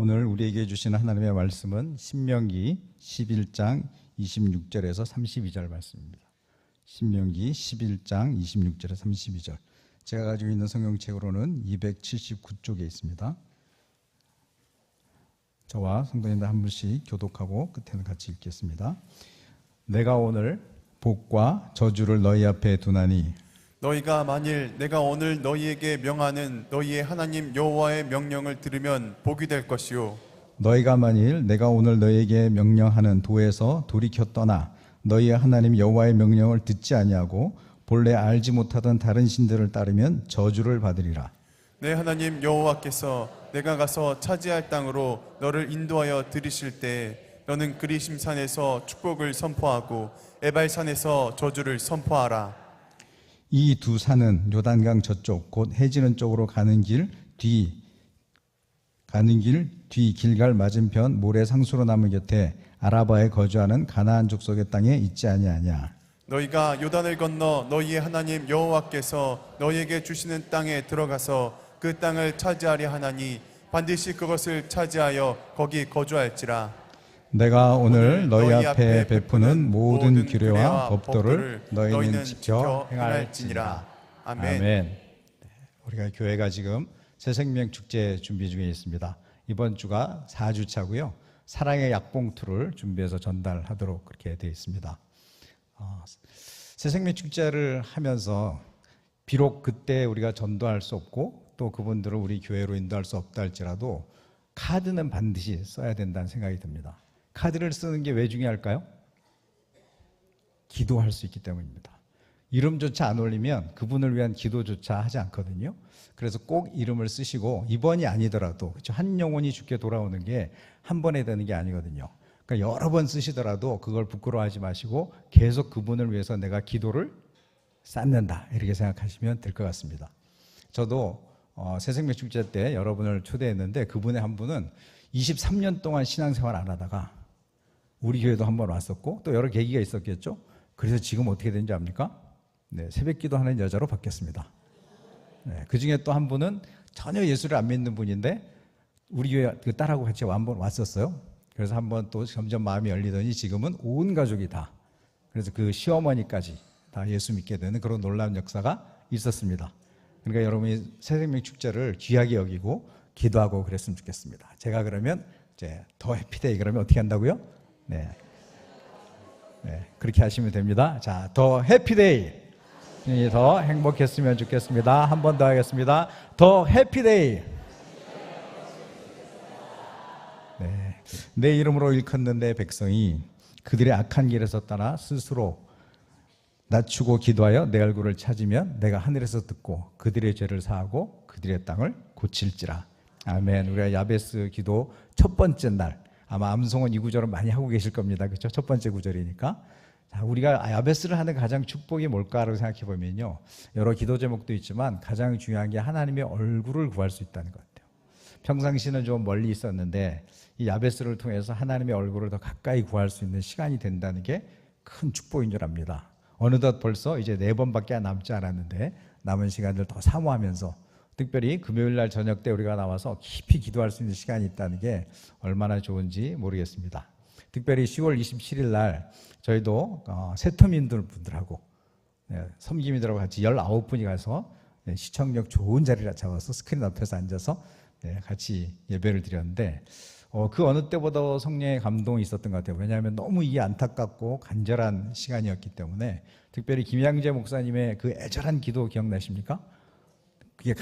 오늘 우리에게 주시는 하나님의 말씀은 신명기 11장 26절에서 32절 말씀입니다. 신명기 11장 26절에서 32절. 제가 가지고 있는 성경책으로는 279쪽에 있습니다. 저와 성도님들 한 분씩 교독하고 끝에는 같이 읽겠습니다. 내가 오늘 복과 저주를 너희 앞에 두나니 너희가 만일 내가 오늘 너희에게 명하는 너희의 하나님 여호와의 명령을 들으면 복이 될 것이요 너희가 만일 내가 오늘 너희에게 명령하는 도에서 돌이켜 떠나 너희의 하나님 여호와의 명령을 듣지 아니하고 본래 알지 못하던 다른 신들을 따르면 저주를 받으리라. 내 하나님 여호와께서 내가 가서 차지할 땅으로 너를 인도하여 들이실 때 너는 그리심산에서 축복을 선포하고 에발산에서 저주를 선포하라. 이 두 산은 요단강 저쪽 곧 해지는 쪽으로 가는 길 뒤 길갈 맞은편 모래 상수로 나무 곁에 아라바에 거주하는 가나안 족속의 땅에 있지 아니하냐. 너희가 요단을 건너 너희의 하나님 여호와께서 너희에게 주시는 땅에 들어가서 그 땅을 차지하려 하나니 반드시 그것을 차지하여 거기 거주할지라. 내가 오늘 너희 앞에 베푸는 모든 규례와 법도를 너희는 지켜 행할지니라. 아멘. 우리가 교회가 지금 새생명 축제 준비 중에 있습니다. 이번 주가 4주차고요. 사랑의 약봉투를 준비해서 전달하도록 그렇게 되어 있습니다. 새생명 축제를 하면서 비록 그때 우리가 전도할 수 없고 또 그분들을 우리 교회로 인도할 수 없다 할지라도 카드는 반드시 써야 된다는 생각이 듭니다. 카드를 쓰는 게 왜 중요할까요? 기도할 수 있기 때문입니다. 이름조차 안 올리면 그분을 위한 기도조차 하지 않거든요. 그래서 꼭 이름을 쓰시고 이번이 아니더라도 그렇죠? 한 영혼이 주께 돌아오는 게 한 번에 되는 게 아니거든요. 그러니까 여러 번 쓰시더라도 그걸 부끄러워하지 마시고 계속 그분을 위해서 내가 기도를 쌓는다 이렇게 생각하시면 될 것 같습니다. 저도 새생명 축제 때 여러분을 초대했는데 그분의 한 분은 23년 동안 신앙생활 안 하다가 우리 교회도 한번 왔었고 또 여러 계기가 있었겠죠. 그래서 지금 어떻게 된지 압니까? 네, 새벽기도 하는 여자로 바뀌었습니다. 네, 그 중에 또 한 분은 전혀 예수를 안 믿는 분인데 우리 교회 그 딸하고 같이 한번 왔었어요. 그래서 한번 또 점점 마음이 열리더니 지금은 온 가족이 다, 그래서 그 시어머니까지 다 예수 믿게 되는 그런 놀라운 역사가 있었습니다. 그러니까 여러분이 새생명 축제를 귀하게 여기고 기도하고 그랬으면 좋겠습니다. 제가 그러면 이제 더 해피데이 그러면 어떻게 한다고요? 네, 그렇게 하시면 됩니다. 자, 더 해피데이. 더 행복했으면 좋겠습니다. 한 번 더 하겠습니다. 더 해피데이. 네, 내 이름으로 일컫는 내 백성이 그들의 악한 길에서 떠나 스스로 낮추고 기도하여 내 얼굴을 찾으면 내가 하늘에서 듣고 그들의 죄를 사하고 그들의 땅을 고칠지라. 아멘. 우리가 야베스 기도 첫 번째 날, 아마 암송은 이 구절을 많이 하고 계실 겁니다. 그렇죠? 첫 번째 구절이니까. 자, 우리가 야베스를 하는 가장 축복이 뭘까라고 생각해 보면요, 여러 기도 제목도 있지만 가장 중요한 게 하나님의 얼굴을 구할 수 있다는 것 같아요. 평상시는 좀 멀리 있었는데 이 야베스를 통해서 하나님의 얼굴을 더 가까이 구할 수 있는 시간이 된다는 게 큰 축복인 줄 압니다. 어느덧 벌써 이제 4번밖에 남지 않았는데 남은 시간들 더 사모하면서 특별히 금요일 날 저녁 때 우리가 나와서 깊이 기도할 수 있는 시간이 있다는 게 얼마나 좋은지 모르겠습니다. 특별히 10월 27일 날 저희도 새터민들 분들하고 섬김이들하고 같이 19분이 가서 시청력 좋은 자리를 잡아서 스크린 앞에서 앉아서 같이 예배를 드렸는데 그 어느 때보다 성령의 감동이 있었던 것 같아요. 왜냐하면 너무 이게 안타깝고 간절한 시간이었기 때문에. 특별히 김양재 목사님의 그 애절한 기도 기억나십니까? 그게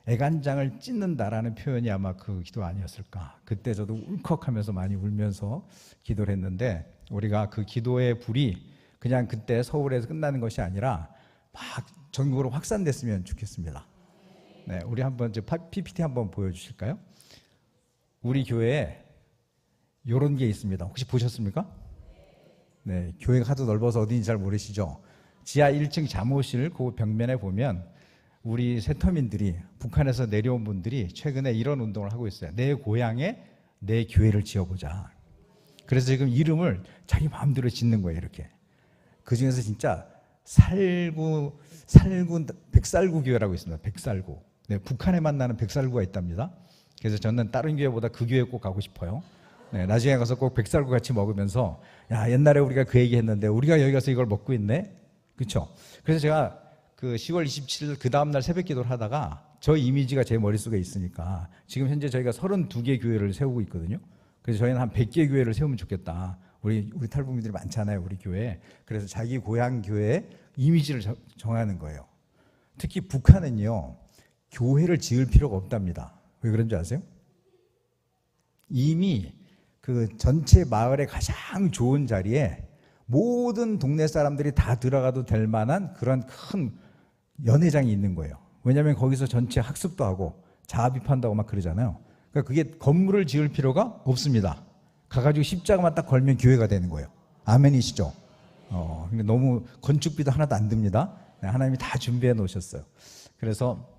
애간장을 찢는다라는 표현이 아마 그 기도 아니었을까. 그때 저도 울컥하면서 많이 울면서 기도를 했는데 우리가 그 기도의 불이 그냥 그때 서울에서 끝나는 것이 아니라 막 전국으로 확산됐으면 좋겠습니다. 네, 우리 한번 PPT 한번 보여주실까요? 우리 교회에 이런 게 있습니다. 혹시 보셨습니까? 네, 교회가 하도 넓어서 어디인지 잘 모르시죠? 지하 1층 잠옷실 그 벽면에 보면 우리 새터민들이, 북한에서 내려온 분들이 최근에 이런 운동을 하고 있어요. 내 고향에 내 교회를 지어보자. 그래서 지금 이름을 자기 마음대로 짓는 거예요. 이렇게. 그 중에서 진짜 백살구 교회라고 있습니다. 백살구. 네, 북한에 만나는 백살구가 있답니다. 그래서 저는 다른 교회보다 그 교회 꼭 가고 싶어요. 네, 나중에 가서 꼭 백살구 같이 먹으면서 야, 옛날에 우리가 그 얘기 했는데 우리가 여기 가서 이걸 먹고 있네. 그렇죠? 그래서 제가 그 10월 27일 그 다음 날 새벽 기도를 하다가 저 이미지가 제 머릿속에 있으니까 지금 현재 저희가 32개 교회를 세우고 있거든요. 그래서 저희는 한 100개 교회를 세우면 좋겠다. 우리 탈북민들이 많잖아요, 우리 교회. 그래서 자기 고향 교회 이미지를 정하는 거예요. 특히 북한은요, 교회를 지을 필요가 없답니다. 왜 그런지 아세요? 이미 그 전체 마을의 가장 좋은 자리에 모든 동네 사람들이 다 들어가도 될 만한 그런 큰 연회장이 있는 거예요. 왜냐하면 거기서 전체 학습도 하고 자아비판도 하고 막 그러잖아요. 그러니까 그게 건물을 지을 필요가 없습니다. 가가지고 십자가만 딱 걸면 교회가 되는 거예요. 아멘이시죠? 근데 너무 건축비도 하나도 안 듭니다. 하나님이 다 준비해 놓으셨어요. 그래서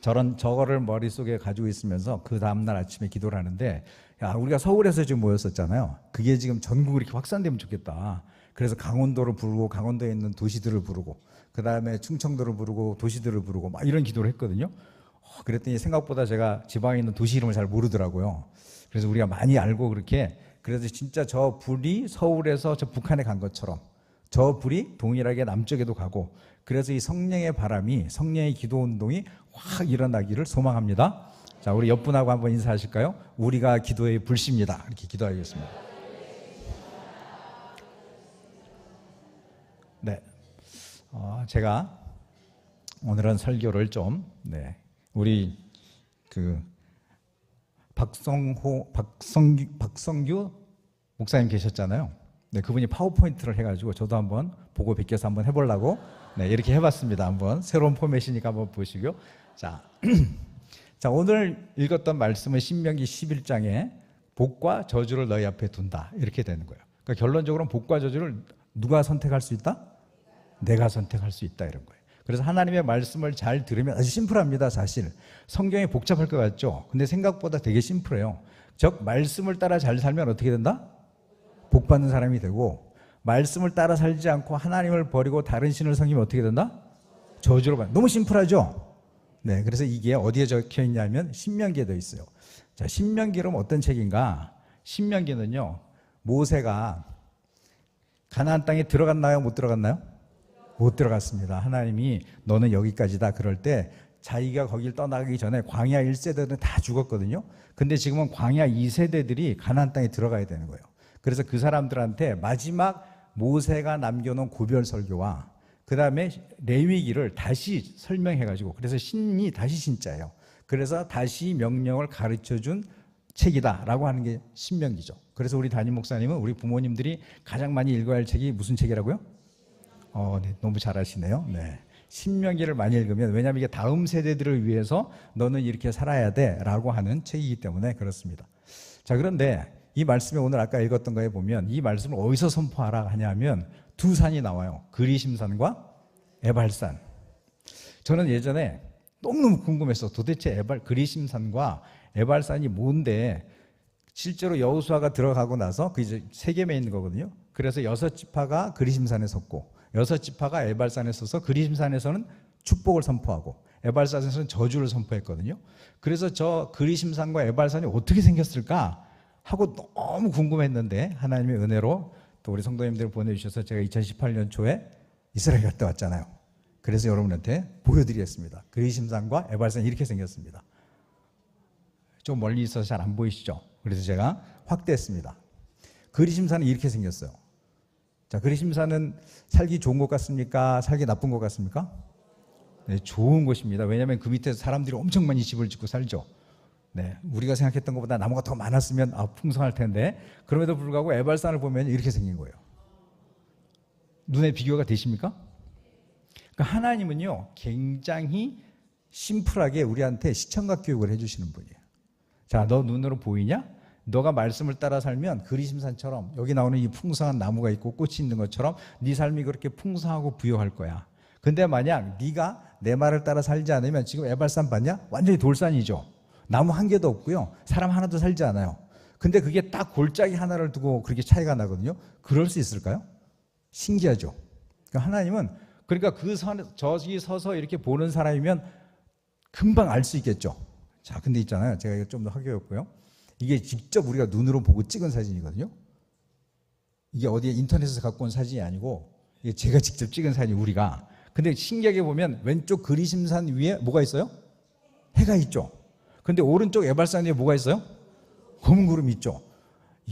저거를 머릿속에 가지고 있으면서 그 다음날 아침에 기도를 하는데, 야, 우리가 서울에서 지금 모였었잖아요. 그게 지금 전국으로 이렇게 확산되면 좋겠다. 그래서 강원도를 부르고, 강원도에 있는 도시들을 부르고, 그 다음에 충청도를 부르고, 도시들을 부르고, 막 이런 기도를 했거든요. 그랬더니 생각보다 제가 지방에 있는 도시 이름을 잘 모르더라고요. 그래서 우리가 많이 알고 그렇게, 그래서 진짜 저 불이 서울에서 저 북한에 간 것처럼 저 불이 동일하게 남쪽에도 가고, 그래서 이 성령의 바람이, 성령의 기도 운동이 확 일어나기를 소망합니다. 자, 우리 옆분하고 한번 인사하실까요? 우리가 기도의 불씨입니다. 이렇게 기도하겠습니다. 네, 제가 오늘은 설교를 좀, 우리 그 박성규 목사님 계셨잖아요. 네, 그분이 파워포인트를 해가지고 저도 한번 보고 베껴서 한번 해보려고 이렇게 해봤습니다. 한번 새로운 포맷이니까 한번 보시고요. 자, 자, 오늘 읽었던 말씀은 신명기 11장에 복과 저주를 너희 앞에 둔다 이렇게 되는 거예요. 그러니까 결론적으로는 복과 저주를 누가 선택할 수 있다? 내가 선택할 수 있다 이런 거예요. 그래서 하나님의 말씀을 잘 들으면 아주 심플합니다. 사실 성경이 복잡할 것 같죠? 근데 생각보다 되게 심플해요. 즉 말씀을 따라 잘 살면 어떻게 된다? 복 받는 사람이 되고, 말씀을 따라 살지 않고 하나님을 버리고 다른 신을 섬기면 어떻게 된다? 저주로 받는다. 너무 심플하죠? 네, 그래서 이게 어디에 적혀 있냐면 신명기에 되어 있어요. 자, 신명기는 어떤 책인가? 신명기는요, 모세가 가나안 땅에 들어갔나요? 못 들어갔나요? 못 들어갔습니다. 하나님이 너는 여기까지다 그럴 때 자기가 거길 떠나기 전에 광야 1세대들은 다 죽었거든요. 근데 지금은 광야 2세대들이 가나안 땅에 들어가야 되는 거예요. 그래서 그 사람들한테 마지막 모세가 남겨놓은 고별 설교와 그 다음에 레위기를 다시 설명해가지고, 그래서 신이 다시 신자예요. 그래서 다시 명령을 가르쳐준 책이다라고 하는 게 신명기죠. 그래서 우리 담임 목사님은 우리 부모님들이 가장 많이 읽어야 할 책이 무슨 책이라고요? 네, 너무 잘하시네요. 네. 신명기를 많이 읽으면, 왜냐하면 이게 다음 세대들을 위해서 너는 이렇게 살아야 돼라고 하는 책이기 때문에 그렇습니다. 자, 그런데 이 말씀에 오늘 아까 읽었던 거에 보면 이 말씀을 어디서 선포하라 하냐면 두 산이 나와요. 그리심산과 에발산. 저는 예전에 너무너무 궁금했어. 도대체 그리심산과 에발산이 뭔데, 실제로 여호수아가 들어가고 나서 그 이제 세겜에 있는 거거든요. 그래서 6지파가 그리심산에 섰고 6지파가 에발산에 서서 그리심산에서는 축복을 선포하고 에발산에서는 저주를 선포했거든요. 그래서 저 그리심산과 에발산이 어떻게 생겼을까 하고 너무 궁금했는데, 하나님의 은혜로 또 우리 성도님들 보내주셔서 제가 2018년 초에 이스라엘 갔다 왔잖아요. 그래서 여러분한테 보여드리겠습니다. 그리심산과 에발산이 이렇게 생겼습니다. 좀 멀리 있어서 잘 안 보이시죠? 그래서 제가 확대했습니다. 그리심산은 이렇게 생겼어요. 자, 그리심산은 살기 좋은 것 같습니까? 살기 나쁜 것 같습니까? 네, 좋은 곳입니다. 왜냐하면 그 밑에서 사람들이 엄청 많이 집을 짓고 살죠. 네, 우리가 생각했던 것보다 나무가 더 많았으면 풍성할 텐데, 그럼에도 불구하고 에발산을 보면 이렇게 생긴 거예요. 눈에 비교가 되십니까? 그러니까 하나님은요, 굉장히 심플하게 우리한테 시청각 교육을 해주시는 분이에요. 자, 너 눈으로 보이냐? 너가 말씀을 따라 살면 그리심산처럼 여기 나오는 이 풍성한 나무가 있고 꽃이 있는 것처럼 네 삶이 그렇게 풍성하고 부유할 거야. 근데 만약 네가 내 말을 따라 살지 않으면, 지금 에발산 봤냐? 완전히 돌산이죠. 나무 한 개도 없고요. 사람 하나도 살지 않아요. 근데 그게 딱 골짜기 하나를 두고 그렇게 차이가 나거든요. 그럴 수 있을까요? 신기하죠. 그러니까 하나님은, 그러니까 저기 서서 이렇게 보는 사람이면 금방 알 수 있겠죠. 자, 근데 있잖아요. 제가 이거 좀 더 하기 어렵고요. 이게 직접 우리가 눈으로 보고 찍은 사진이거든요. 이게 어디에 인터넷에서 갖고 온 사진이 아니고 이게 제가 직접 찍은 사진이 우리가. 근데 신기하게 보면 왼쪽 그리심산 위에 뭐가 있어요? 해가 있죠. 근데 오른쪽 에발산 위에 뭐가 있어요? 검은 구름이 있죠.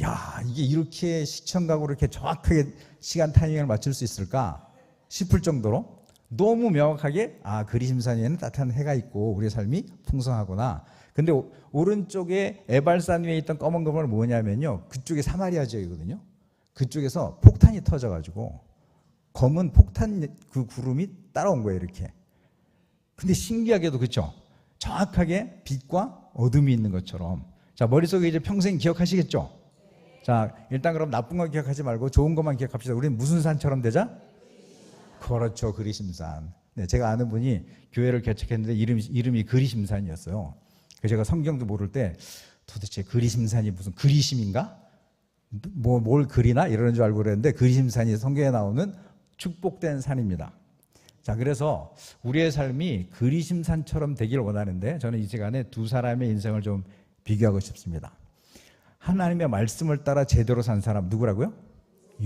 야, 이게 이렇게 시청각으로 이렇게 정확하게 시간 타이밍을 맞출 수 있을까 싶을 정도로 너무 명확하게 그리심산 위에는 따뜻한 해가 있고 우리의 삶이 풍성하구나. 근데 오른쪽에 에발산 위에 있던 검은 구름은 뭐냐면요, 그쪽에 사마리아 지역이거든요. 그쪽에서 폭탄이 터져가지고 검은 폭탄 그 구름이 따라온 거예요, 이렇게. 근데 신기하게도 그렇죠. 정확하게 빛과 어둠이 있는 것처럼. 자, 머릿속에 이제 평생 기억하시겠죠? 자, 일단 그럼 나쁜 거 기억하지 말고 좋은 것만 기억합시다. 우리는 무슨 산처럼 되자? 그렇죠, 그리심산. 네, 제가 아는 분이 교회를 개척했는데 이름이 그리심산이었어요. 그래서 제가 성경도 모를 때 도대체 그리심산이 무슨 그리심인가? 뭘 그리나? 이러는 줄 알고 그랬는데 그리심산이 성경에 나오는 축복된 산입니다. 자, 그래서 우리의 삶이 그리심산처럼 되기를 원하는데 저는 이 시간에 두 사람의 인생을 좀 비교하고 싶습니다. 하나님의 말씀을 따라 제대로 산 사람 누구라고요?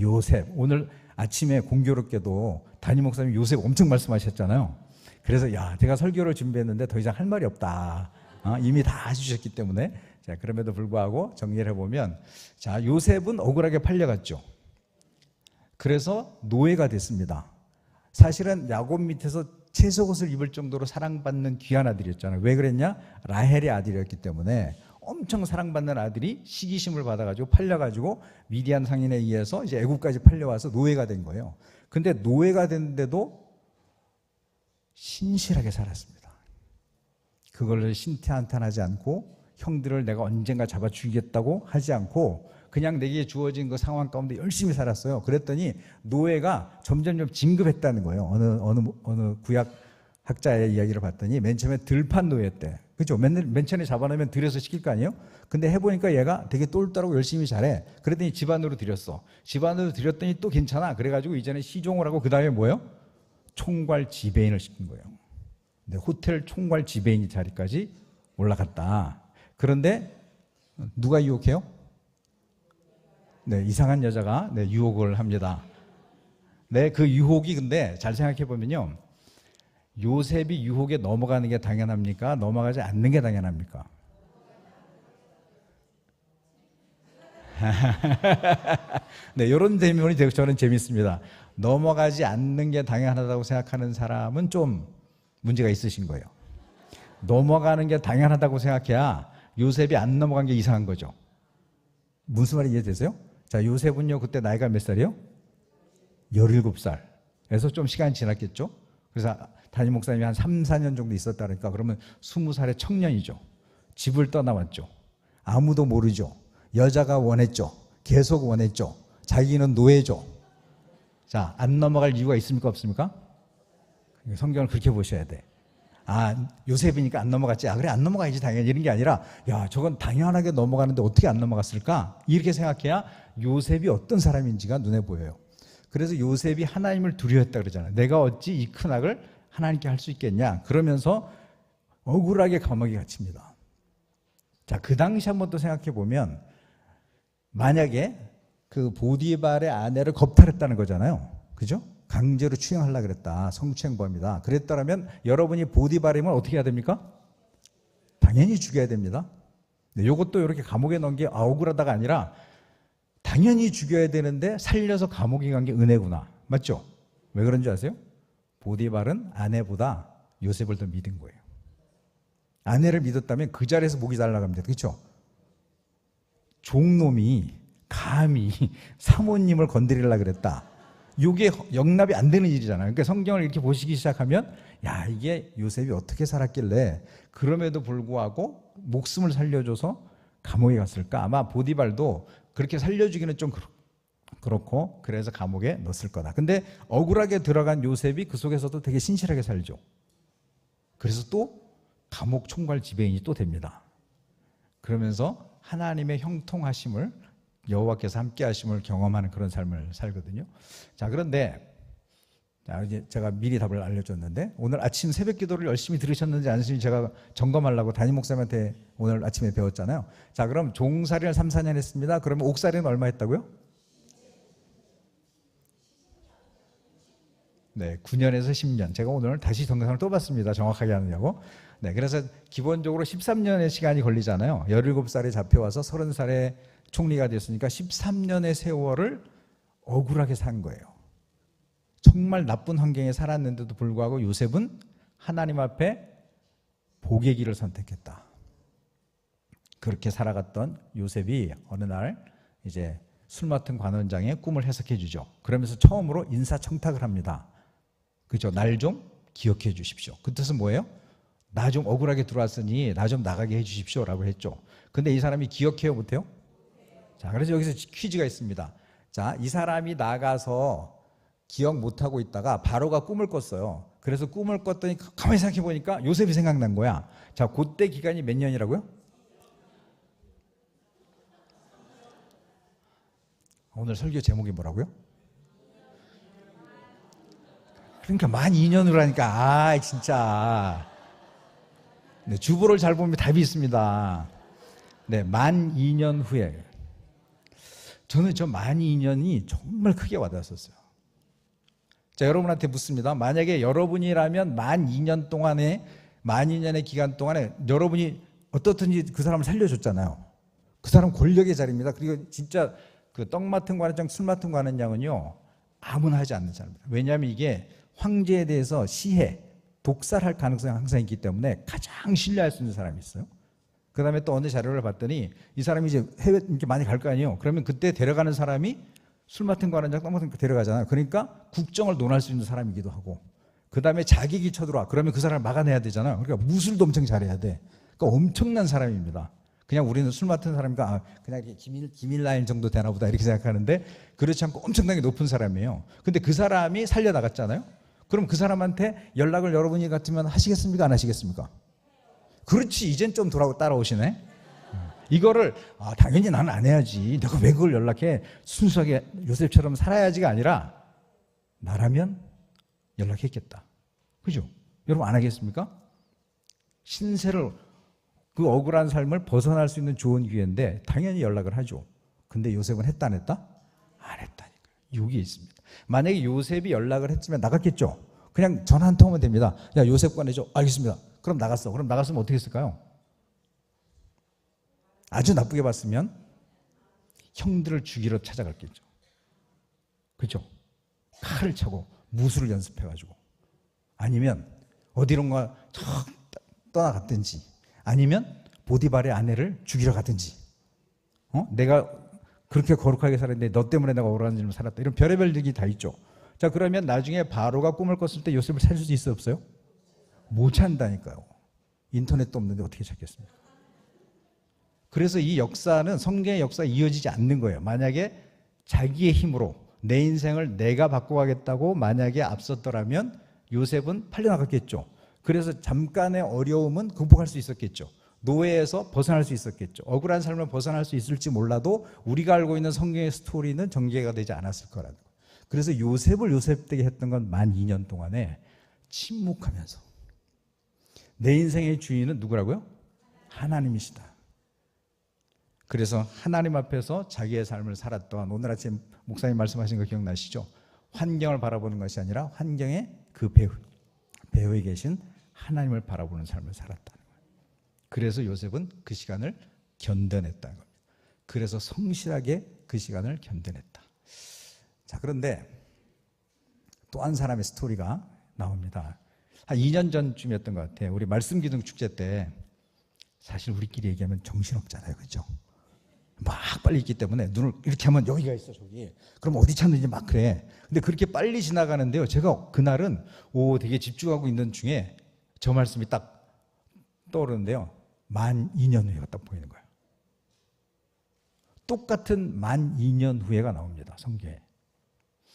요셉. 오늘 아침에 공교롭게도 담임 목사님 요셉 엄청 말씀하셨잖아요. 그래서 제가 설교를 준비했는데 더 이상 할 말이 없다. 이미 다 해주셨기 때문에. 자, 그럼에도 불구하고 정리를 해보면, 자, 요셉은 억울하게 팔려갔죠. 그래서 노예가 됐습니다. 사실은 야곱 밑에서 채속옷을 입을 정도로 사랑받는 귀한 아들이었잖아요. 왜 그랬냐? 라헬의 아들이었기 때문에 엄청 사랑받는 아들이 시기심을 받아가지고 팔려가지고 미디안 상인에 의해서 이제 애국까지 팔려와서 노예가 된 거예요. 근데 노예가 됐는데도 신실하게 살았습니다. 그걸 신태한탄하지 않고 형들을 내가 언젠가 잡아 죽이겠다고 하지 않고 그냥 내게 주어진 그 상황 가운데 열심히 살았어요. 그랬더니 노예가 점점 진급했다는 거예요. 어느 구약 학자의 이야기를 봤더니 맨 처음에 들판 노예였대. 그렇죠? 맨 처음에 잡아놓으면 들여서 시킬 거 아니에요? 근데 해보니까 얘가 되게 똘똘하고 열심히 잘해. 그랬더니 집안으로 들였어. 집안으로 들였더니 또 괜찮아. 그래가지고 이제는 시종을 하고 그 다음에 뭐예요? 총괄 지배인을 시킨 거예요. 근데 호텔 총괄 지배인 자리까지 올라갔다. 그런데 누가 유혹해요? 네, 이상한 여자가 유혹을 합니다. 네, 그 유혹이 근데 잘 생각해 보면요, 요셉이 유혹에 넘어가는 게 당연합니까? 넘어가지 않는 게 당연합니까? 네, 이런 질문이 저는 재밌습니다. 넘어가지 않는 게 당연하다고 생각하는 사람은 좀 문제가 있으신 거예요. 넘어가는 게 당연하다고 생각해야 요셉이 안 넘어간 게 이상한 거죠. 무슨 말인지 이해되세요? 자, 요셉은요, 그때 나이가 몇 살이에요? 17살. 그래서 좀 시간이 지났겠죠? 그래서 담임 목사님이 한 3, 4년 정도 있었다 그러니까 그러면 20살의 청년이죠. 집을 떠나왔죠. 아무도 모르죠. 여자가 원했죠. 계속 원했죠. 자기는 노예죠. 자, 안 넘어갈 이유가 있습니까? 없습니까? 성경을 그렇게 보셔야 돼. 요셉이니까 안 넘어갔지. 그래, 안 넘어가야지 당연히. 이런 게 아니라 저건 당연하게 넘어가는데 어떻게 안 넘어갔을까? 이렇게 생각해야 요셉이 어떤 사람인지가 눈에 보여요. 그래서 요셉이 하나님을 두려워했다 그러잖아요. 내가 어찌 이 큰 악을 하나님께 할 수 있겠냐? 그러면서 억울하게 감옥에 갇힙니다. 자, 그 당시 한번 또 생각해 보면 만약에 그 보디발의 아내를 겁탈했다는 거잖아요. 그죠? 강제로 추행하려고 그랬다. 성추행범이다. 그랬다면 여러분이 보디발이면 어떻게 해야 됩니까? 당연히 죽여야 됩니다. 이것도 이렇게 감옥에 넣은 게 억울하다가 아니라 당연히 죽여야 되는데 살려서 감옥에 간 게 은혜구나. 맞죠? 왜 그런지 아세요? 보디발은 아내보다 요셉을 더 믿은 거예요. 아내를 믿었다면 그 자리에서 목이 날아갑니다. 그렇죠? 종놈이 감히 사모님을 건드리려고 그랬다. 이게 영납이 안 되는 일이잖아요. 그러니까 성경을 이렇게 보시기 시작하면 이게 요셉이 어떻게 살았길래 그럼에도 불구하고 목숨을 살려줘서 감옥에 갔을까? 아마 보디발도 그렇게 살려주기는 좀 그렇고 그래서 감옥에 넣었을 거다. 근데 억울하게 들어간 요셉이 그 속에서도 되게 신실하게 살죠. 그래서 또 감옥 총괄 지배인이 또 됩니다. 그러면서 하나님의 형통하심을, 여호와께서 함께 하심을 경험하는 그런 삶을 살거든요. 자, 그런데 자, 이제 제가 미리 답을 알려줬는데 오늘 아침 새벽 기도를 열심히 들으셨는지 안 하시는지 제가 점검하려고 담임 목사님한테 오늘 아침에 배웠잖아요. 자, 그럼 종살이를 3, 4년 했습니다. 그러면 옥살이는 얼마 했다고요? 네, 9년에서 10년. 제가 오늘 다시 동영상을 또 봤습니다. 정확하게 하느냐고. 네, 그래서 기본적으로 13년의 시간이 걸리잖아요. 17살에 잡혀와서 30살에 총리가 됐으니까 13년의 세월을 억울하게 산 거예요. 정말 나쁜 환경에 살았는데도 불구하고 요셉은 하나님 앞에 복의 길을 선택했다. 그렇게 살아갔던 요셉이 어느 날 이제 술 맡은 관원장의 꿈을 해석해 주죠. 그러면서 처음으로 인사청탁을 합니다. 그죠? 날 좀 기억해 주십시오. 그 뜻은 뭐예요? 나 좀 억울하게 들어왔으니 나 좀 나가게 해 주십시오 라고 했죠. 근데 이 사람이 기억해요 못해요? 자, 그래서 여기서 퀴즈가 있습니다. 자, 이 사람이 나가서 기억 못하고 있다가 바로가 꿈을 꿨어요. 그래서 꿈을 꿨더니 가만히 생각해 보니까 요셉이 생각난 거야. 자, 그때 기간이 몇 년이라고요? 오늘 설교 제목이 뭐라고요? 그러니까 만 2년으로 하니까 진짜 네, 주보를 잘 보면 답이 있습니다. 네, 만 2년 후에 저는 저 만 2년이 정말 크게 와닿았었어요. 자, 여러분한테 묻습니다. 만약에 여러분이라면 만 2년 동안에 만 2년의 기간 동안에 여러분이 어떻든지 그 사람을 살려줬잖아요. 그 사람 권력의 자리입니다. 그리고 진짜 그 떡 맡은 관원장, 술 맡은 관원장은요 아무나 하지 않는 사람입니다. 왜냐하면 이게 황제에 대해서 시해, 독살할 가능성이 항상 있기 때문에 가장 신뢰할 수 있는 사람이 있어요. 그 다음에 또 어느 자료를 봤더니 이 사람이 이제 해외 이렇게 많이 갈 거 아니에요. 그러면 그때 데려가는 사람이 술 맡은 관원장, 떡 맡은 거 데려가잖아요. 그러니까 국정을 논할 수 있는 사람이기도 하고, 그 다음에 자객이 쳐들어와. 그러면 그 사람을 막아내야 되잖아요. 그러니까 무술도 엄청 잘해야 돼. 그러니까 엄청난 사람입니다. 그냥 우리는 술 맡은 사람이니까 그냥 기밀 라인 정도 되나 보다 이렇게 생각하는데 그렇지 않고 엄청나게 높은 사람이에요. 근데 그 사람이 살려나갔잖아요. 그럼 그 사람한테 연락을 여러분이 같으면 하시겠습니까? 안 하시겠습니까? 그렇지, 이젠 좀 따라오시네. 이거를 당연히 나는 안 해야지, 내가 왜 그걸 연락해, 순수하게 요셉처럼 살아야지가 아니라 나라면 연락했겠다. 그죠? 여러분 안 하겠습니까? 신세를, 그 억울한 삶을 벗어날 수 있는 좋은 기회인데 당연히 연락을 하죠. 근데 요셉은 했다 안 했다? 안 했다니까요. 여기에 있습니다. 만약에 요셉이 연락을 했으면 나갔겠죠. 그냥 전화 한 통하면 됩니다. 야, 요셉 관해줘. 알겠습니다. 그럼 나갔어. 그럼 나갔으면 어떻게 했을까요? 아주 나쁘게 봤으면 형들을 죽이러 찾아갔겠죠. 그렇죠? 칼을 차고 무술을 연습해가지고, 아니면 어디론가 떠나갔든지, 아니면 보디발의 아내를 죽이러 갔든지, 내가 그렇게 거룩하게 살았는데 너 때문에 내가 억울한 일을 살았다, 이런 별의별 얘기 다 있죠. 자, 그러면 나중에 바로가 꿈을 꿨을 때 요셉을 찾을 수 있어요 없어요? 못 찾는다니까요. 인터넷도 없는데 어떻게 찾겠습니까? 그래서 이 역사는 성경의 역사가 이어지지 않는 거예요. 만약에 자기의 힘으로 내 인생을 내가 바꿔가겠다고 만약에 앞섰더라면 요셉은 팔려나갔겠죠. 그래서 잠깐의 어려움은 극복할 수 있었겠죠. 노예에서 벗어날 수 있었겠죠. 억울한 삶을 벗어날 수 있을지 몰라도 우리가 알고 있는 성경의 스토리는 전개가 되지 않았을 거라는 거예요. 그래서 요셉을 요셉되게 했던 건 만 2년 동안에 침묵하면서, 내 인생의 주인은 누구라고요? 하나님이시다. 그래서 하나님 앞에서 자기의 삶을 살았던, 오늘 아침 목사님 말씀하신 거 기억나시죠? 환경을 바라보는 것이 아니라 환경의 그 배후에 계신 하나님을 바라보는 삶을 살았다는 거예요. 그래서 요셉은 그 시간을 견뎌냈다는 겁니다. 그래서 성실하게 그 시간을 견뎌냈다. 자, 그런데 또 한 사람의 스토리가 나옵니다. 한 2년 전쯤이었던 것 같아요. 우리 말씀기둥 축제 때, 사실 우리끼리 얘기하면 정신없잖아요. 그죠? 막 빨리 있기 때문에 눈을 이렇게 하면 여기가 있어, 저기. 그럼 어디 찾는지 막 그래. 근데 그렇게 빨리 지나가는데요, 제가 그날은 되게 집중하고 있는 중에 저 말씀이 딱 떠오르는데요, 만 2년 후회가 딱 보이는 거예요. 똑같은 만 2년 후회가 나옵니다, 성경에.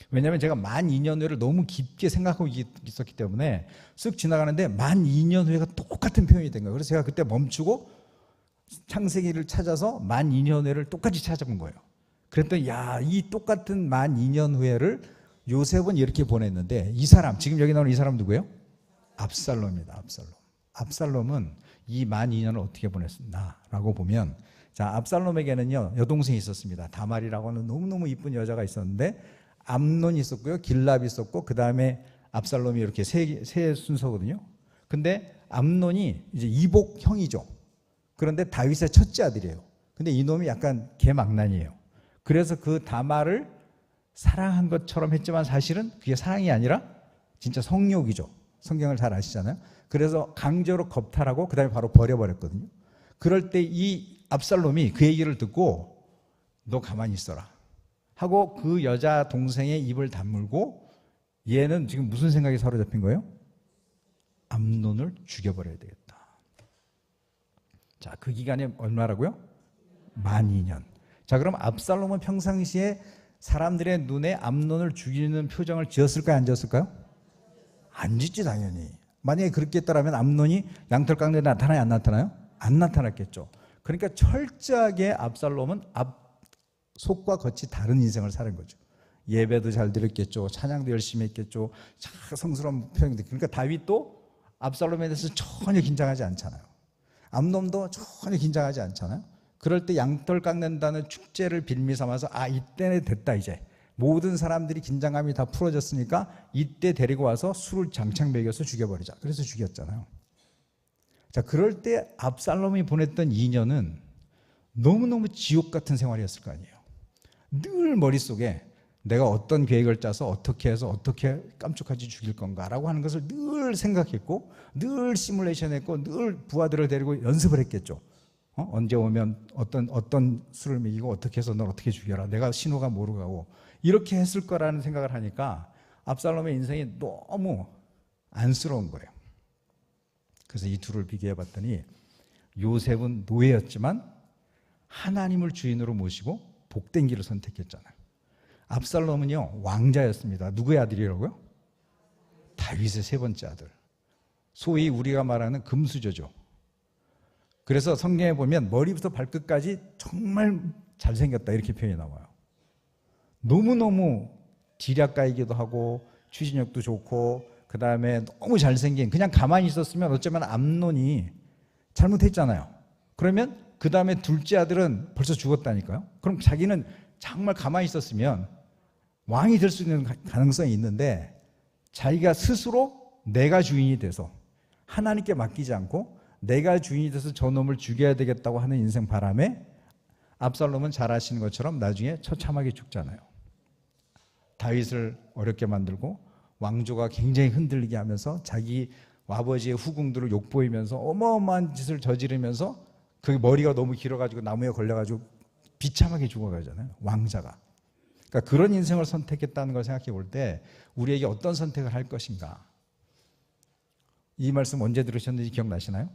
왜냐하면 제가 만 2년 후회를 너무 깊게 생각하고 있었기 때문에 쓱 지나가는데 만 2년 후회가 똑같은 표현이 된 거예요. 그래서 제가 그때 멈추고 창세기를 찾아서 만 2년 후회를 똑같이 찾아본 거예요. 그랬더니 이 똑같은 만 2년 후회를 요셉은 이렇게 보냈는데 이 사람, 지금 여기 나오는 이 사람 누구예요? 압살롬입니다. 압살롬. 압살롬은 이 만 2년을 어떻게 보냈나라고 보면, 자, 압살롬에게는요 여동생이 있었습니다. 다말이라고 하는 너무너무 이쁜 여자가 있었는데 암논이 있었고요, 길랍이 있었고, 그 다음에 압살롬이 이렇게 세 순서거든요. 근데 암논이 이제 이복 형이죠. 그런데 다윗의 첫째 아들이에요. 근데 이놈이 약간 개망난이에요. 그래서 그 다말을 사랑한 것처럼 했지만 사실은 그게 사랑이 아니라 진짜 성욕이죠. 성경을 잘 아시잖아요. 그래서 강제로 겁탈하고 그 다음에 바로 버려버렸거든요. 그럴 때 이 압살롬이 그 얘기를 듣고 너 가만히 있어라 하고 그 여자 동생의 입을 다물고, 얘는 지금 무슨 생각이 사로잡힌 거예요? 암논을 죽여버려야 되겠다. 자, 그 기간이 얼마라고요? 만 2년. 자, 그럼 압살롬은 평상시에 사람들의 눈에 암논을 죽이는 표정을 지었을까요? 안 지었을까요? 안 짓지 당연히. 만약에 그렇게 했더라면 암논이 양털 깎는 데 나타나요? 안 나타나요? 안 나타났겠죠. 그러니까 철저하게 압살롬은 속과 겉이 다른 인생을 사는 거죠. 예배도 잘 드렸겠죠. 찬양도 열심히 했겠죠. 참 성스러운 표현인데, 그러니까 다윗도 압살롬에 대해서 전혀 긴장하지 않잖아요. 암논도 전혀 긴장하지 않잖아요. 그럴 때 양털 깎는다는 축제를 빌미 삼아서 이때는 됐다, 이제 모든 사람들이 긴장감이 다 풀어졌으니까 이때 데리고 와서 술을 장창 먹여서 죽여버리자. 그래서 죽였잖아요. 자, 그럴 때 압살롬이 보냈던 2년은 너무너무 지옥 같은 생활이었을 거 아니에요. 늘 머릿속에 내가 어떤 계획을 짜서 어떻게 해서 어떻게 깜짝하지 죽일 건가라고 하는 것을 늘 생각했고, 늘 시뮬레이션 했고, 늘 부하들을 데리고 연습을 했겠죠. 언제 오면 어떤 수를 먹이고 어떻게 해서 널 어떻게 죽여라, 내가 신호가 모르고 가고, 이렇게 했을 거라는 생각을 하니까 압살롬의 인생이 너무 안쓰러운 거예요. 그래서 이 둘을 비교해 봤더니 요셉은 노예였지만 하나님을 주인으로 모시고 복된 길을 선택했잖아요. 압살롬은요 왕자였습니다. 누구의 아들이라고요? 다윗의 세 번째 아들. 소위 우리가 말하는 금수저죠. 그래서 성경에 보면 머리부터 발끝까지 정말 잘생겼다 이렇게 표현이 나와요. 너무너무 지략가이기도 하고 추진력도 좋고, 그 다음에 너무 잘생긴, 그냥 가만히 있었으면 어쩌면 암논이 잘못했잖아요. 그러면 그 다음에 둘째 아들은 벌써 죽었다니까요. 그럼 자기는 정말 가만히 있었으면 왕이 될 수 있는 가능성이 있는데, 자기가 스스로 내가 주인이 돼서 하나님께 맡기지 않고 내가 주인이 돼서 저놈을 죽여야 되겠다고 하는 인생 바람에 압살롬은 잘 아시는 것처럼 나중에 처참하게 죽잖아요. 다윗을 어렵게 만들고 왕조가 굉장히 흔들리게 하면서 자기 아버지의 후궁들을 욕보이면서 어마어마한 짓을 저지르면서 그 머리가 너무 길어가지고 나무에 걸려가지고 비참하게 죽어가잖아요. 왕자가. 그러니까 그런 인생을 선택했다는 걸 생각해 볼 때 우리에게 어떤 선택을 할 것인가. 이 말씀 언제 들으셨는지 기억나시나요?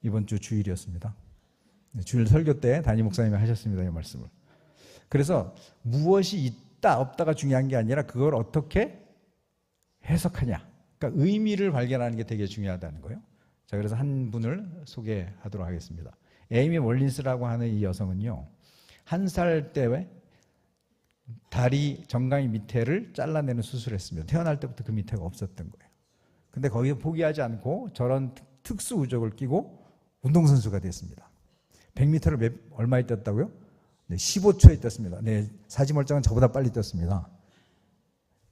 이번 주 주일이었습니다. 주일 설교 때 담임 목사님이 하셨습니다. 이 말씀을. 그래서 무엇이 있다 없다가 중요한 게 아니라 그걸 어떻게 해석하냐, 그러니까 의미를 발견하는 게 되게 중요하다는 거예요. 자, 그래서 한 분을 소개하도록 하겠습니다. 에이미 월린스라고 하는 이 여성은요, 1살 때 다리 정강이 밑에를 잘라내는 수술을 했습니다. 태어날 때부터 그 밑에가 없었던 거예요. 근데 거기서 포기하지 않고 저런 특수 의족을 끼고 운동선수가 됐습니다. 100m를 얼마에 뛰었다고요? 네, 15초에 뛰었습니다. 네, 사지멀쩡한 저보다 빨리 뛰었습니다.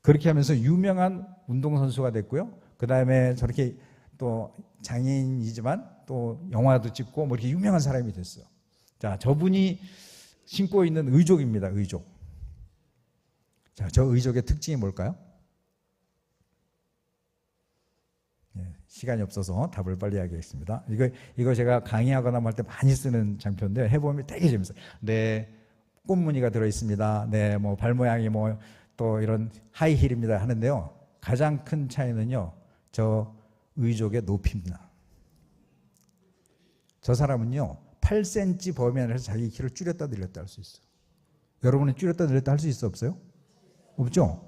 그렇게 하면서 유명한 운동선수가 됐고요. 그 다음에 저렇게 또 장애인이지만 또 영화도 찍고 뭐 이렇게 유명한 사람이 됐어요. 자, 저분이 신고 있는 의족입니다. 의족. 자, 저 의족의 특징이 뭘까요? 네, 시간이 없어서 답을 빨리 하겠습니다. 이거 제가 강의하거나 할 때 많이 쓰는 장표인데 해보면 되게 재밌어요. 네, 꽃무늬가 들어있습니다. 네, 뭐 발 모양이 뭐 또 이런 하이힐입니다 하는데요. 가장 큰 차이는요, 저 의족의 높이입니다. 저 사람은요 8cm 범위 안에서 자기 키를 줄였다 늘렸다 할 수 있어요. 여러분은 줄였다 늘렸다 할 수 있어 없어요? 없죠?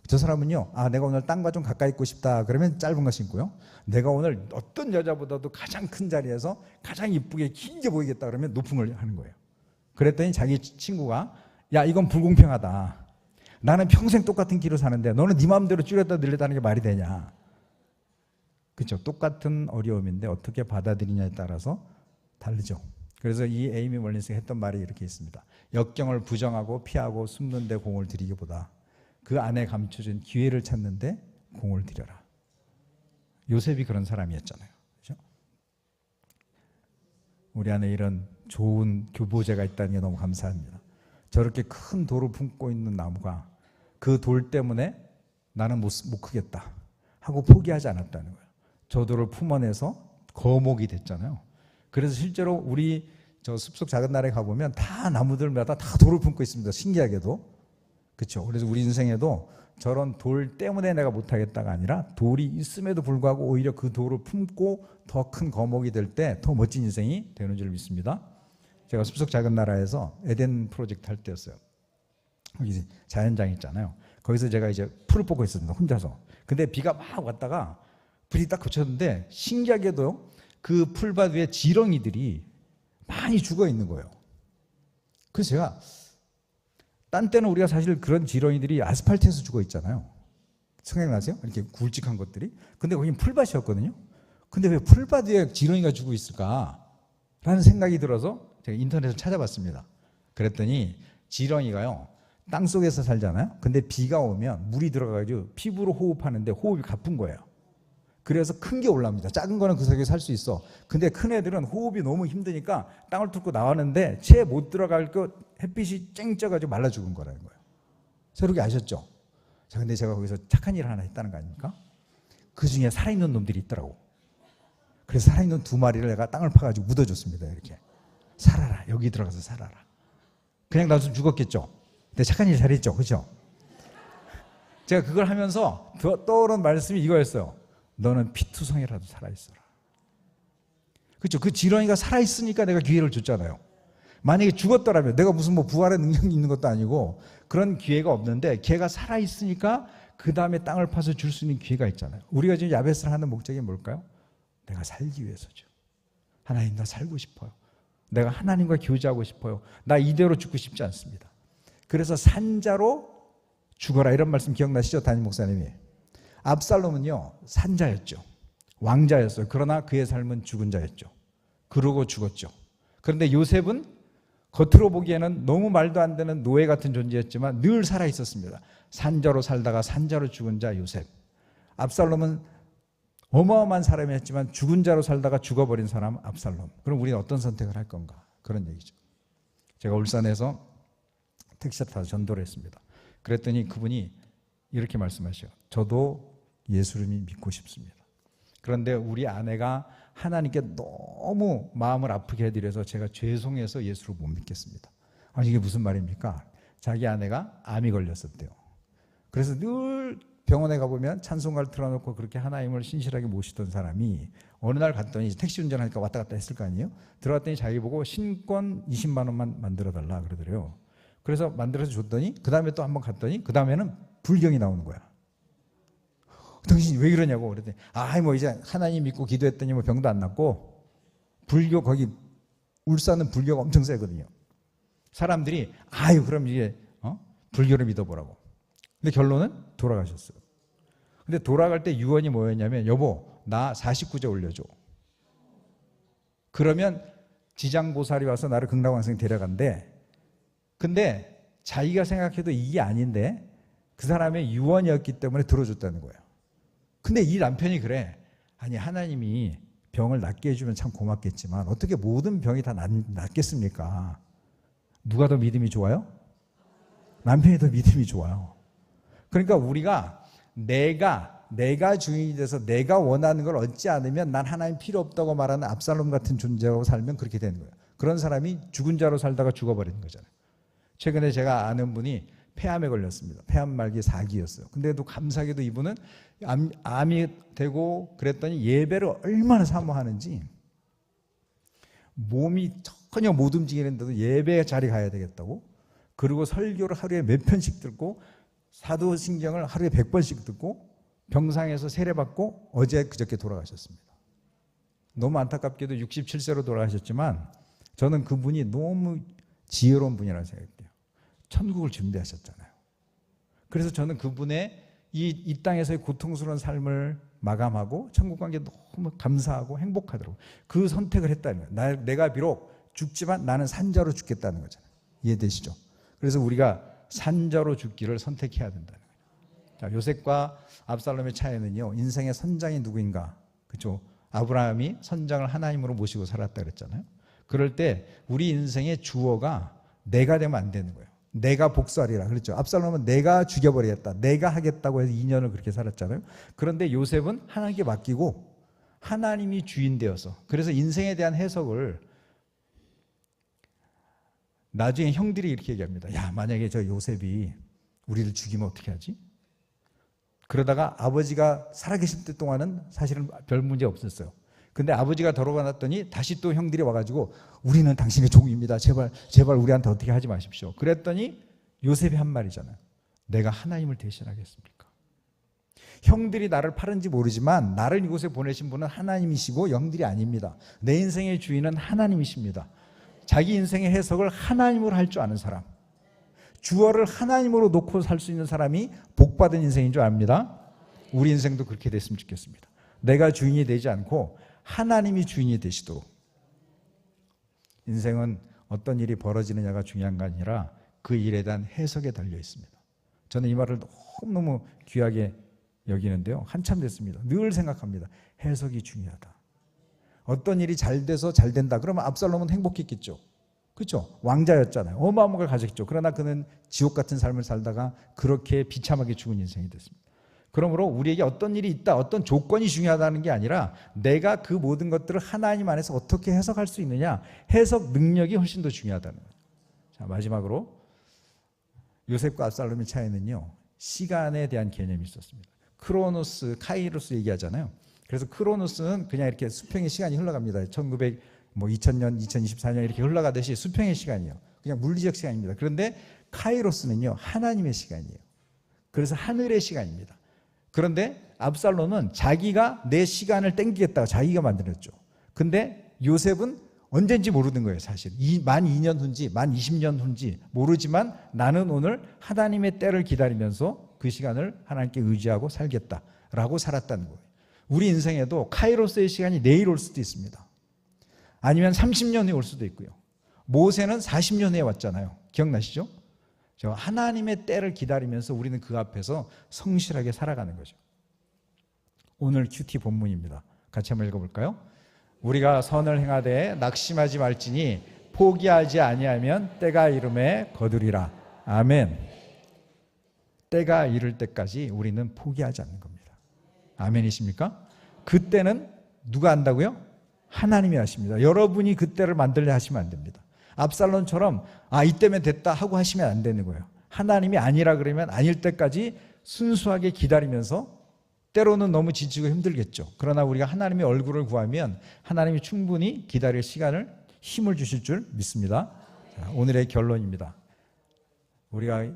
저 사람은요, 내가 오늘 땅과 좀 가까이 있고 싶다 그러면 짧은 거 신고요. 내가 오늘 어떤 여자보다도 가장 큰 자리에서 가장 이쁘게 길게 보이겠다 그러면 높은 걸 하는 거예요. 그랬더니 자기 친구가 야, 이건 불공평하다. 나는 평생 똑같은 길을 사는데 너는 네 마음대로 줄였다 늘렸다는 게 말이 되냐. 그렇죠. 똑같은 어려움인데 어떻게 받아들이냐에 따라서 다르죠. 그래서 이 에이미 멀린스가 했던 말이 이렇게 있습니다. 역경을 부정하고 피하고 숨는 데 공을 들이기보다 그 안에 감춰진 기회를 찾는 데 공을 들여라. 요셉이 그런 사람이었잖아요. 그렇죠? 우리 안에 이런 좋은 교보제가 있다는 게 너무 감사합니다. 저렇게 큰 돌을 품고 있는 나무가 그 돌 때문에 나는 못 크겠다 하고 포기하지 않았다는 거예요. 저 돌을 품어내서 거목이 됐잖아요. 그래서 실제로 우리 저 숲속 작은 나라에 가보면 다 나무들마다 다 돌을 품고 있습니다. 신기하게도. 그렇죠. 그래서 우리 인생에도 저런 돌 때문에 내가 못하겠다가 아니라 돌이 있음에도 불구하고 오히려 그 돌을 품고 더 큰 거목이 될 때 더 멋진 인생이 되는 줄 믿습니다. 제가 숲속 작은 나라에서 에덴 프로젝트 할 때였어요. 거기 자연장 있잖아요. 거기서 제가 이제 풀을 뽑고 있었습니다. 혼자서. 근데 비가 막 왔다가 불이 딱 그쳤는데 신기하게도 그 풀밭 위에 지렁이들이 많이 죽어 있는 거예요. 그래서 제가 딴 때는 우리가 사실 그런 지렁이들이 아스팔트에서 죽어 있잖아요. 생각나세요? 이렇게 굵직한 것들이. 근데 거긴 풀밭이었거든요. 근데 왜 풀밭 위에 지렁이가 죽어 있을까? 라는 생각이 들어서 제가 인터넷을 찾아봤습니다. 그랬더니 지렁이가요, 땅속에서 살잖아요. 근데 비가 오면 물이 들어가가지고 피부로 호흡하는데 호흡이 가쁜 거예요. 그래서 큰 게 올라옵니다. 작은 거는 그 속에 살 수 있어. 근데 큰 애들은 호흡이 너무 힘드니까 땅을 뚫고 나왔는데 채 못 들어갈 거 햇빛이 쨍쪄가지고 말라 죽은 거라는 거예요. 새롭게 아셨죠? 자, 근데 제가 거기서 착한 일을 하나 했다는 거 아닙니까? 그 중에 살아있는 놈들이 있더라고. 그래서 살아있는 2마리를 내가 땅을 파가지고 묻어줬습니다. 이렇게. 살아라. 여기 들어가서 살아라. 그냥 놔두면 죽었겠죠? 근데 착한 일 잘했죠? 그렇죠? 제가 그걸 하면서 떠오른 말씀이 이거였어요. 너는 피투성이라도 살아있어라. 그렇죠? 그 지렁이가 살아있으니까 내가 기회를 줬잖아요. 만약에 죽었더라면 내가 무슨 뭐 부활의 능력이 있는 것도 아니고 그런 기회가 없는데 걔가 살아있으니까 그 다음에 땅을 파서 줄 수 있는 기회가 있잖아요. 우리가 지금 야베스를 하는 목적이 뭘까요? 내가 살기 위해서죠. 하나님, 나 살고 싶어요. 내가 하나님과 교제하고 싶어요. 나 이대로 죽고 싶지 않습니다. 그래서 산자로 죽어라, 이런 말씀 기억나시죠? 담임 목사님이. 압살롬은요, 산자였죠. 왕자였어요. 그러나 그의 삶은 죽은 자였죠. 그러고 죽었죠. 그런데 요셉은 겉으로 보기에는 너무 말도 안 되는 노예 같은 존재였지만 늘 살아 있었습니다. 산자로 살다가 산자로 죽은 자 요셉. 압살롬은 어마어마한 사람이었지만 죽은 자로 살다가 죽어버린 사람 압살롬. 그럼 우리는 어떤 선택을 할 건가? 그런 얘기죠. 제가 울산에서 택시 타서 전도를 했습니다. 그랬더니 그분이 이렇게 말씀하셔요. 저도 예수님이 믿고 싶습니다. 그런데 우리 아내가 하나님께 너무 마음을 아프게 해드려서 제가 죄송해서 예수를 못 믿겠습니다. 아니, 이게 무슨 말입니까? 자기 아내가 암이 걸렸었대요. 그래서 늘 병원에 가보면 찬송가를 틀어놓고 그렇게 하나님을 신실하게 모시던 사람이 어느 날 갔더니 택시 운전하니까 왔다 갔다 했을 거 아니에요? 들어갔더니 자기 보고 신권 20만 원만 만들어달라 그러더래요. 그래서 만들어서 줬더니 그 다음에 또 한번 갔더니 그 다음에는 불경이 나오는 거야. 당신이 왜 그러냐고 그랬더니 뭐 이제 하나님 믿고 기도했더니 뭐 병도 안 낫고 불교 거기 울산은 불교가 엄청 세거든요. 사람들이 그럼 이게 불교를 믿어보라고. 근데 결론은 돌아가셨어요. 근데 돌아갈 때 유언이 뭐였냐면 여보 나 49제 올려줘. 그러면 지장보살이 와서 나를 극락왕생 데려간대. 근데 자기가 생각해도 이게 아닌데 그 사람의 유언이었기 때문에 들어줬다는 거예요. 근데 이 남편이 그래. 아니 하나님이 병을 낫게 해주면 참 고맙겠지만 어떻게 모든 병이 다 낫겠습니까? 누가 더 믿음이 좋아요? 남편이 더 믿음이 좋아요. 그러니까 우리가 내가 주인이 돼서 내가 원하는 걸 얻지 않으면 난 하나님 필요 없다고 말하는 압살롬 같은 존재로 살면 그렇게 되는 거예요. 그런 사람이 죽은 자로 살다가 죽어버리는 거잖아요. 최근에 제가 아는 분이 폐암에 걸렸습니다. 폐암 말기 4기였어요. 근데도 감사하게도 이분은 암이 되고 그랬더니 예배를 얼마나 사모하는지 몸이 전혀 못 움직이는데도 예배 자리 가야 되겠다고, 그리고 설교를 하루에 몇 편씩 듣고 사도신경을 하루에 100번씩 듣고 병상에서 세례받고 어제 그저께 돌아가셨습니다. 너무 안타깝게도 67세로 돌아가셨지만 저는 그분이 너무 지혜로운 분이라고 생각해요. 천국을 준비하셨잖아요. 그래서 저는 그분의 이 땅에서의 고통스러운 삶을 마감하고 천국 관계 너무 감사하고 행복하더라고요. 그 선택을 했다는 거예요. 내가 비록 죽지만 나는 산자로 죽겠다는 거잖아요. 이해되시죠? 그래서 우리가 산자로 죽기를 선택해야 된다는 거예요. 자, 요셉과 압살롬의 차이는요, 인생의 선장이 누구인가? 그렇죠? 아브라함이 선장을 하나님으로 모시고 살았다 그랬잖아요. 그럴 때 우리 인생의 주어가 내가 되면 안 되는 거예요. 내가 복수하리라 그랬죠. 압살롬은 내가 죽여버리겠다, 내가 하겠다고 해서 2년을 그렇게 살았잖아요. 그런데 요셉은 하나님께 맡기고 하나님이 주인 되어서, 그래서 인생에 대한 해석을 나중에 형들이 이렇게 얘기합니다. 야, 만약에 저 요셉이 우리를 죽이면 어떻게 하지? 그러다가 아버지가 살아계실 때 동안은 사실은 별 문제 없었어요. 근데 아버지가 돌아가놨더니 다시 또 형들이 와가지고 우리는 당신의 종입니다. 제발 우리한테 어떻게 하지 마십시오. 그랬더니 요셉이 한 말이잖아요. 내가 하나님을 대신하겠습니까? 형들이 나를 팔은지 모르지만 나를 이곳에 보내신 분은 하나님이시고 형들이 아닙니다. 내 인생의 주인은 하나님이십니다. 자기 인생의 해석을 하나님으로 할 줄 아는 사람, 주어를 하나님으로 놓고 살 수 있는 사람이 복받은 인생인 줄 압니다. 우리 인생도 그렇게 됐으면 좋겠습니다. 내가 주인이 되지 않고 하나님이 주인이 되시도록. 인생은 어떤 일이 벌어지느냐가 중요한 게 아니라 그 일에 대한 해석에 달려 있습니다. 저는 이 말을 너무너무 귀하게 여기는데요, 한참 됐습니다. 늘 생각합니다. 해석이 중요하다. 어떤 일이 잘 돼서 잘 된다 그러면 압살롬은 행복했겠죠. 그렇죠? 왕자였잖아요. 어마어마한 걸 가졌죠. 그러나 그는 지옥 같은 삶을 살다가 그렇게 비참하게 죽은 인생이 됐습니다. 그러므로 우리에게 어떤 일이 있다, 어떤 조건이 중요하다는 게 아니라 내가 그 모든 것들을 하나님 안에서 어떻게 해석할 수 있느냐, 해석 능력이 훨씬 더 중요하다는 거예요. 자, 마지막으로 요셉과 압살롬의 차이는요, 시간에 대한 개념이 있었습니다. 크로노스, 카이로스 얘기하잖아요. 그래서 크로노스는 그냥 이렇게 수평의 시간이 흘러갑니다. 2000년, 2024년 이렇게 흘러가듯이 수평의 시간이에요. 그냥 물리적 시간입니다. 그런데 카이로스는요, 하나님의 시간이에요. 그래서 하늘의 시간입니다. 그런데 압살롬은 자기가 내 시간을 땡기겠다고 자기가 만들었죠. 근데 요셉은 언젠지 모르는 거예요, 사실. 만 2년 후인지 만 20년 후인지 모르지만 나는 오늘 하나님의 때를 기다리면서 그 시간을 하나님께 의지하고 살겠다라고 살았다는 거예요. 우리 인생에도 카이로스의 시간이 내일 올 수도 있습니다. 아니면 30년 후에 올 수도 있고요. 모세는 40년 후에 왔잖아요. 기억나시죠? 하나님의 때를 기다리면서 우리는 그 앞에서 성실하게 살아가는 거죠. 오늘 큐티 본문입니다. 같이 한번 읽어볼까요? 우리가 선을 행하되 낙심하지 말지니 포기하지 아니하면 때가 이름에 거두리라. 아멘. 때가 이를 때까지 우리는 포기하지 않는 겁니다. 아멘이십니까? 그때는 누가 한다고요? 하나님이 하십니다. 여러분이 그때를 만들려 하시면 안 됩니다. 압살롬처럼 이때면 됐다 하고 하시면 안 되는 거예요. 하나님이 아니라 그러면 아닐 때까지 순수하게 기다리면서, 때로는 너무 지치고 힘들겠죠. 그러나 우리가 하나님의 얼굴을 구하면 하나님이 충분히 기다릴 시간을, 힘을 주실 줄 믿습니다. 자, 오늘의 결론입니다. 우리가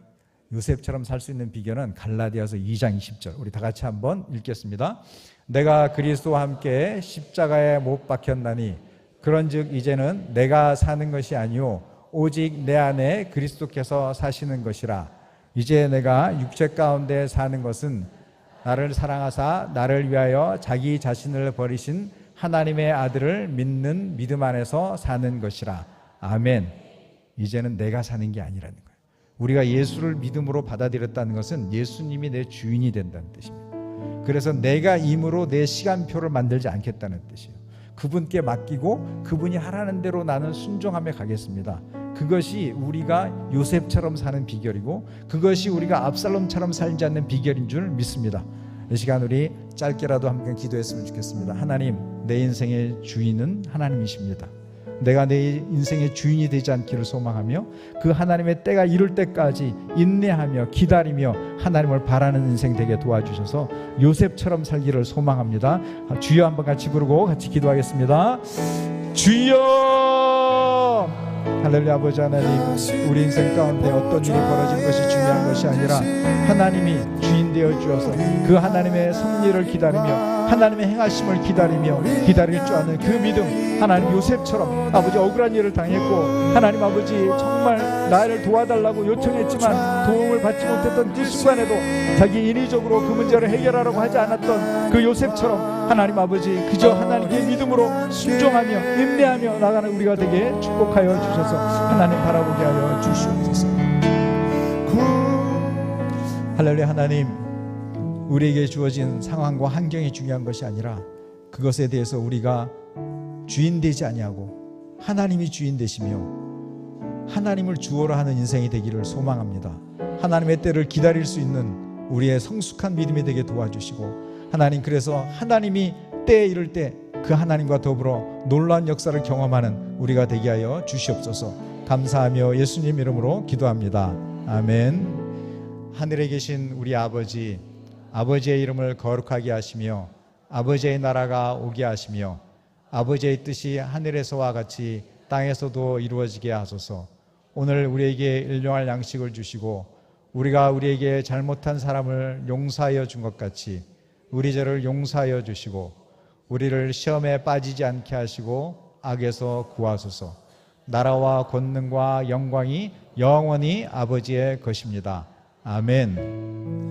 요셉처럼 살 수 있는 비결은 갈라디아서 2장 20절, 우리 다 같이 한번 읽겠습니다. 내가 그리스도와 함께 십자가에 못 박혔나니 그런즉 이제는 내가 사는 것이 아니요 오직 내 안에 그리스도께서 사시는 것이라. 이제 내가 육체 가운데 사는 것은 나를 사랑하사 나를 위하여 자기 자신을 버리신 하나님의 아들을 믿는 믿음 안에서 사는 것이라. 아멘. 이제는 내가 사는 게 아니라는 거예요. 우리가 예수를 믿음으로 받아들였다는 것은 예수님이 내 주인이 된다는 뜻입니다. 그래서 내가 임으로 내 시간표를 만들지 않겠다는 뜻이에요. 그분께 맡기고 그분이 하라는 대로 나는 순종하며 가겠습니다. 그것이 우리가 요셉처럼 사는 비결이고 그것이 우리가 압살롬처럼 살지 않는 비결인 줄 믿습니다. 이 시간 우리 짧게라도 함께 기도했으면 좋겠습니다. 하나님, 내 인생의 주인은 하나님이십니다. 내가 내 인생의 주인이 되지 않기를 소망하며 그 하나님의 때가 이룰 때까지 인내하며 기다리며 하나님을 바라는 인생 되게 도와주셔서 요셉처럼 살기를 소망합니다. 주여 한번 같이 부르고 같이 기도하겠습니다. 주여, 할렐루야. 아버지 하나님, 우리 인생 가운데 어떤 일이 벌어지는 것이 중요한 것이 아니라 하나님이 주인 되어 주어서 그 하나님의 섭리를 기다리며 하나님의 행하심을 기다리며 기다릴 줄 아는 그 믿음, 하나님 요셉처럼 아버지 억울한 일을 당했고 하나님 아버지 정말 나를 도와달라고 요청했지만 도움을 받지 못했던 그 순간에도 자기 인위적으로 그 문제를 해결하라고 하지 않았던 그 요셉처럼 하나님 아버지 그저 하나님의 믿음으로 순종하며 인내하며 나가는 우리가 되게 축복하여 주셔서 하나님 바라보게 하여 주시옵소서. 할렐루야. 하나님, 우리에게 주어진 상황과 환경이 중요한 것이 아니라 그것에 대해서 우리가 주인 되지 아니하고 하나님이 주인 되시며 하나님을 주어로 하는 인생이 되기를 소망합니다. 하나님의 때를 기다릴 수 있는 우리의 성숙한 믿음이 되게 도와주시고 하나님, 그래서 하나님이 때에 이를 때 그 하나님과 더불어 놀라운 역사를 경험하는 우리가 되게 하여 주시옵소서. 감사하며 예수님 이름으로 기도합니다. 아멘. 하늘에 계신 우리 아버지, 아버지의 이름을 거룩하게 하시며 아버지의 나라가 오게 하시며 아버지의 뜻이 하늘에서와 같이 땅에서도 이루어지게 하소서. 오늘 우리에게 일용할 양식을 주시고 우리가 우리에게 잘못한 사람을 용서하여 준 것 같이 우리 죄를 용서하여 주시고 우리를 시험에 빠지지 않게 하시고 악에서 구하소서. 나라와 권능과 영광이 영원히 아버지의 것입니다. 아멘.